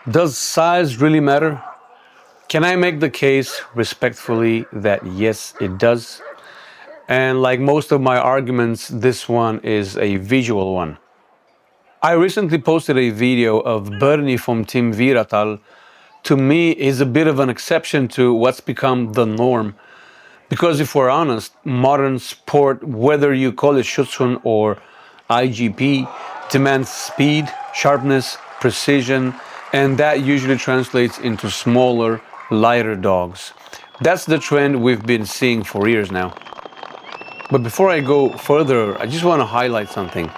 Does size really matter? Can I make the case respectfully that yes, it does? And like most of my arguments, this one is a visual one. I recently posted a video of Bernie from Team Viratal. To me, he's a bit of an exception to what's become the norm. Because if we're honest, modern sport, whether you call it Schutzhund or IGP, demands speed, sharpness, precision, and that usually translates into smaller, lighter dogs. That's the trend we've been seeing for years now. But before I go further, I just want to highlight something.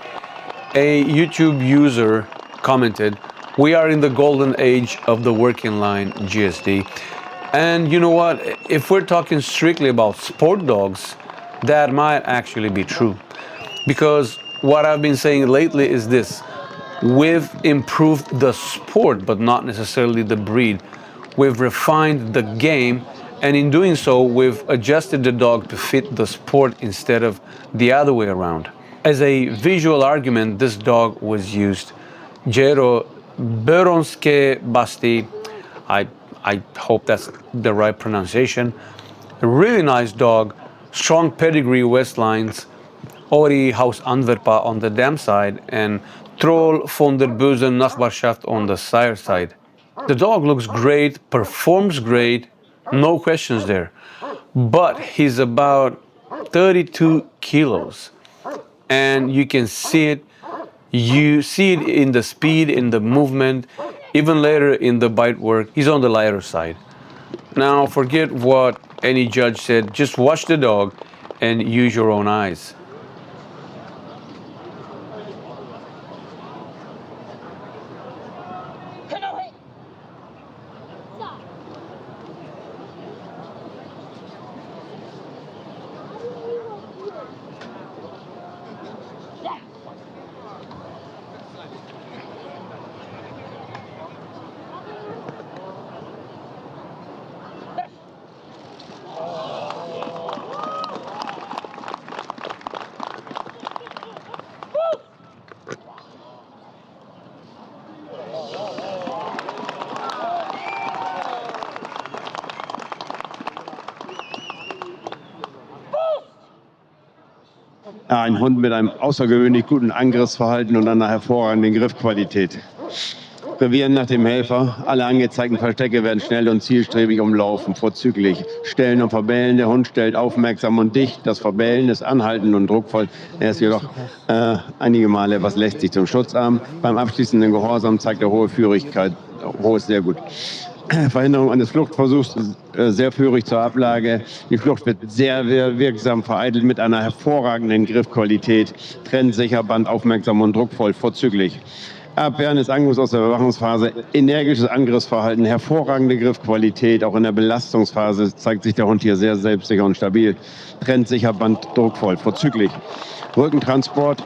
A YouTube user commented, "We are in the golden age of the working line GSD." And you know what? If we're talking strictly about sport dogs, that might actually be true. Because what I've been saying lately is this: we've improved the sport, but not necessarily the breed. We've refined the game, and in doing so, we've adjusted the dog to fit the sport instead of the other way around. As a visual argument, this dog was used. Jero Beronske Basti, I hope that's the right pronunciation. A really nice dog, strong pedigree Westlines, Ori Haus Antwerpa on the dam side, and Troll von der Bösen Nachbarschaft on the sire side. The dog looks great, performs great, no questions there. But he's about 32 kilos. And you can see it. You see it in the speed, in the movement, even later in the bite work. He's on the lighter side. Now, forget what any judge said. Just watch the dog and use your own eyes. Ein Hund mit einem außergewöhnlich guten Angriffsverhalten und einer hervorragenden Griffqualität. Revieren nach dem Helfer. Alle angezeigten Verstecke werden schnell und zielstrebig umlaufen, vorzüglich. Stellen und Verbellen. Der Hund stellt aufmerksam und dicht. Das Verbellen ist anhaltend und druckvoll. Er ist jedoch einige Male etwas lästig zum Schutzarm. Beim abschließenden Gehorsam zeigt er hohe Führigkeit. Hohes sehr gut. Verhinderung eines Fluchtversuchs, sehr führig zur Ablage. Die Flucht wird sehr wirksam vereitelt mit einer hervorragenden Griffqualität. Trennsicher, Band aufmerksam und druckvoll, vorzüglich. Abwehren des Angriffs aus der Überwachungsphase, energisches Angriffsverhalten, hervorragende Griffqualität. Auch in der Belastungsphase zeigt sich der Hund hier sehr selbstsicher und stabil. Trennsicher, Band druckvoll, vorzüglich. Rückentransport,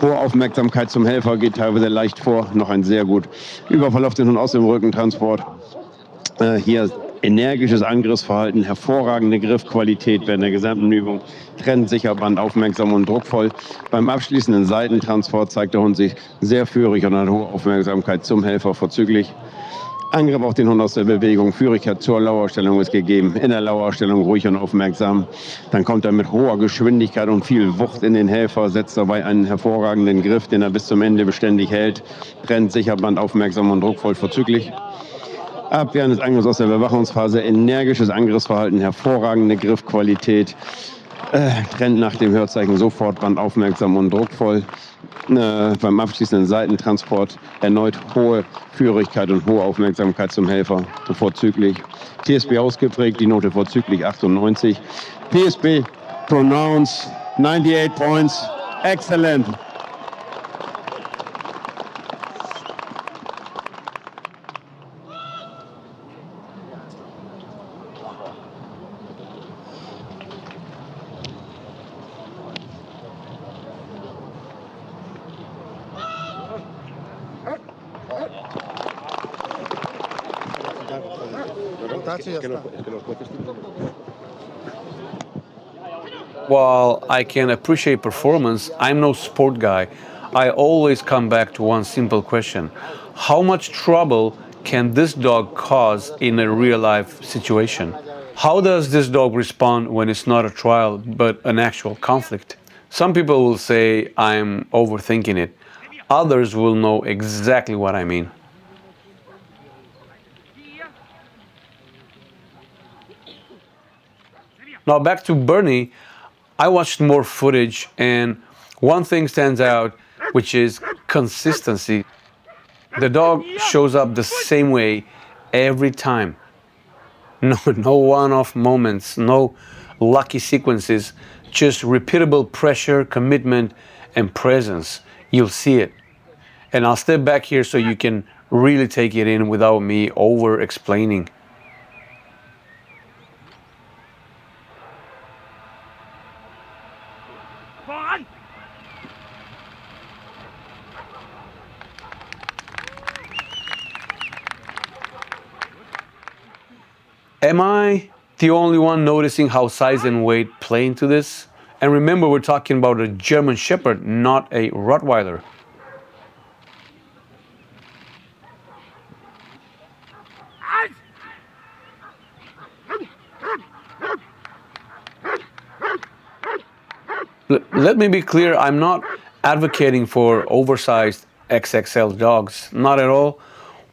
hohe Aufmerksamkeit zum Helfer, geht teilweise leicht vor, noch ein sehr gut. Überfall auf den Hund aus dem Rückentransport. Hier energisches Angriffsverhalten, hervorragende Griffqualität während der gesamten Übung, trennsicher, Band aufmerksam und druckvoll. Beim abschließenden Seitentransport zeigt der Hund sich sehr führig und hat hohe Aufmerksamkeit zum Helfer, vorzüglich. Angriff auf den Hund aus der Bewegung, Führigkeit zur Lauerstellung ist gegeben, in der Lauerstellung ruhig und aufmerksam. Dann kommt er mit hoher Geschwindigkeit und viel Wucht in den Helfer, setzt dabei einen hervorragenden Griff, den er bis zum Ende beständig hält, trennsicher, Band aufmerksam und druckvoll, vorzüglich. Abwehren des Angriffs aus der Überwachungsphase, energisches Angriffsverhalten, hervorragende Griffqualität, trennt nach dem Hörzeichen sofort, Band aufmerksam und druckvoll. Beim abschließenden Seitentransport erneut hohe Führigkeit und hohe Aufmerksamkeit zum Helfer, vorzüglich. TSB ausgeprägt, die Note vorzüglich 98. PSB Pronounce 98 points, excellent. While I can appreciate performance, I'm no sport guy. I always come back to one simple question: how much trouble can this dog cause in a real life situation? How does this dog respond when it's not a trial but an actual conflict? Some people will say I'm overthinking it. Others will know exactly what I mean. Now back to Bernie, I watched more footage and one thing stands out, which is consistency. The dog shows up the same way every time. No one-off moments, no lucky sequences, just repeatable pressure, commitment, and presence. You'll see it. And I'll step back here so you can really take it in without me over-explaining. Am I the only one noticing how size and weight play into this? And remember, we're talking about a German Shepherd, not a Rottweiler. Let me be clear, I'm not advocating for oversized XXL dogs, not at all.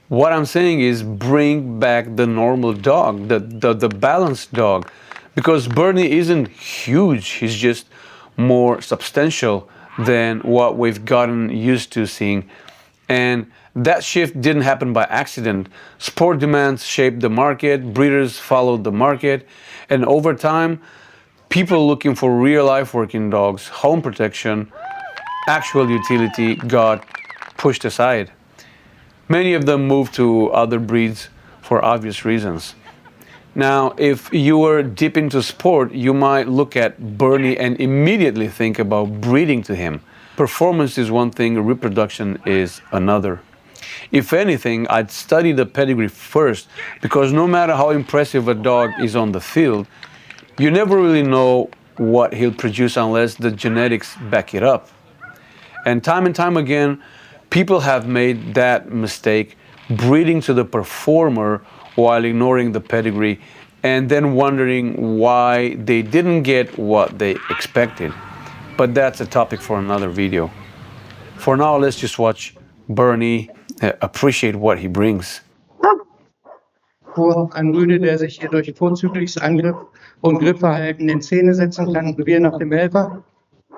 What I'm saying is bring back the normal dog, the balanced dog, because Bernie isn't huge, he's just more substantial than what we've gotten used to seeing. And that shift didn't happen by accident. Sport demands shaped the market, breeders followed the market, and over time, people looking for real-life working dogs, home protection, actual utility got pushed aside. Many of them moved to other breeds for obvious reasons. Now, if you were deep into sport, you might look at Bernie and immediately think about breeding to him. Performance is one thing, reproduction is another. If anything, I'd study the pedigree first, because no matter how impressive a dog is on the field, you never really know what he'll produce unless the genetics back it up. And time again, people have made that mistake, breeding to the performer while ignoring the pedigree and then wondering why they didn't get what they expected. But that's a topic for another video. For now, let's just watch Bernie appreciate what he brings. Ein Rüde, der sich hier durch vorzügliches Angriff und Griffverhalten in Szene setzen kann, wir nach dem Helfer.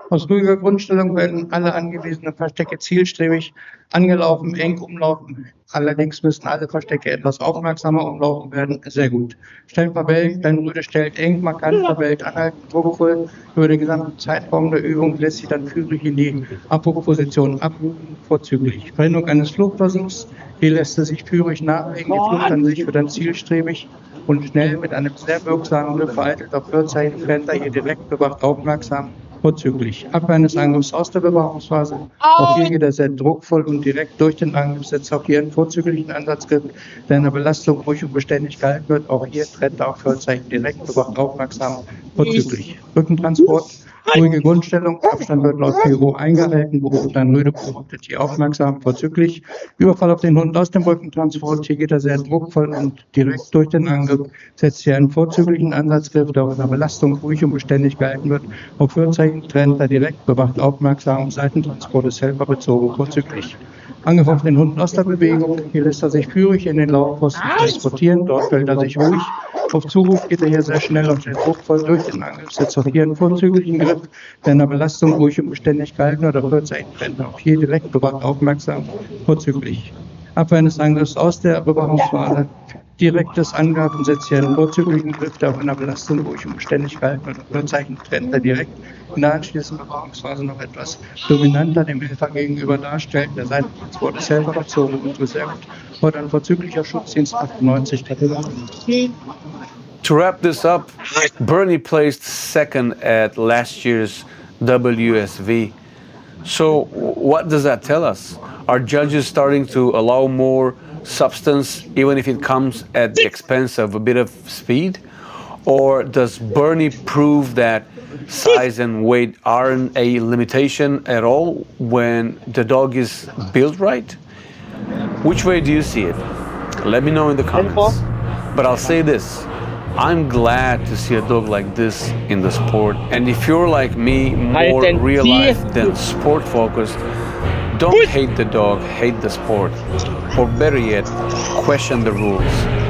Aus ruhiger Grundstellung werden alle angewiesenen Verstecke zielstrebig angelaufen, eng umlaufen. Allerdings müssen alle Verstecke etwas aufmerksamer umlaufen werden. Sehr gut. Schnell verbellt, dein Rüde stellt eng, markant verbellt, anhalten, druckvoll. Über den gesamten Zeitraum der Übung lässt sich dann füglich in die Abbruchposition abrufen, vorzüglich. Verhinderung eines Fluchtversuchs. Hier lässt es sich führig nachlegen, die Flucht an sich wird dann zielstrebig und schnell mit einem sehr wirksamen Griff veralteter Vorzeichen fällt er hier direkt bewacht aufmerksam. Vorzüglich. Abwehr eines Angriffs aus der Bewachungsphase. Auch hier geht er sehr druckvoll und direkt durch den Angriff, setzt auch hier einen vorzüglichen Ansatzgriff, der einer Belastung ruhig und beständig gehalten wird. Auch hier trennt er auch Vorzeichen direkt, bewacht aufmerksam. Vorzüglich. Rückentransport. Ruhige Grundstellung, Abstand wird laut PO eingehalten, beobachtet ein Rüde, beobachtet hier aufmerksam, vorzüglich. Überfall auf den Hund aus dem Rückentransport, hier geht er sehr druckvoll und direkt durch den Angriff, setzt hier einen vorzüglichen Ansatzgriff, der auf einer Belastung ruhig und beständig gehalten wird. Auf Vorzeichen trennt er direkt, bewacht aufmerksam, Seitentransport ist helferbezogen, vorzüglich. Angriff auf den Hund aus der Bewegung, hier lässt er sich führig in den Laufposten transportieren, dort fällt er sich ruhig. Auf Zuruf geht er hier sehr schnell und sehr druckvoll durch den Angriff, setzt auch hier einen vorzüglichen Griff, der einer Belastung ruhig und beständig gehalten oder Vorzeichen trennt. Auch hier direkt bewacht aufmerksam, vorzüglich. Abwehr eines Angriffs aus der Bewachungsphase, direktes Angreifen setzt hier einen vorzüglichen Griff, der auf einer Belastung ruhig und beständig gehalten oder Vorzeichen trennt er direkt. In der anschließenden Bewachungsphase noch etwas dominanter dem Helfer gegenüber darstellt. Der Seitentransport ist helferbezogen und reserviert. Heute ein vorzüglicher Schutzdienst 98 To wrap this up, Bernie placed second at last year's WSV. So what does that tell us? Are judges starting to allow more substance even if it comes at the expense of a bit of speed? Or does Bernie prove that size and weight aren't a limitation at all when the dog is built right? Which way do you see it? Let me know in the comments. But I'll say this. I'm glad to see a dog like this in the sport. And if you're like me, more and real see. life than sport focused, don't hate the dog, hate the sport. Or better yet, question the rules.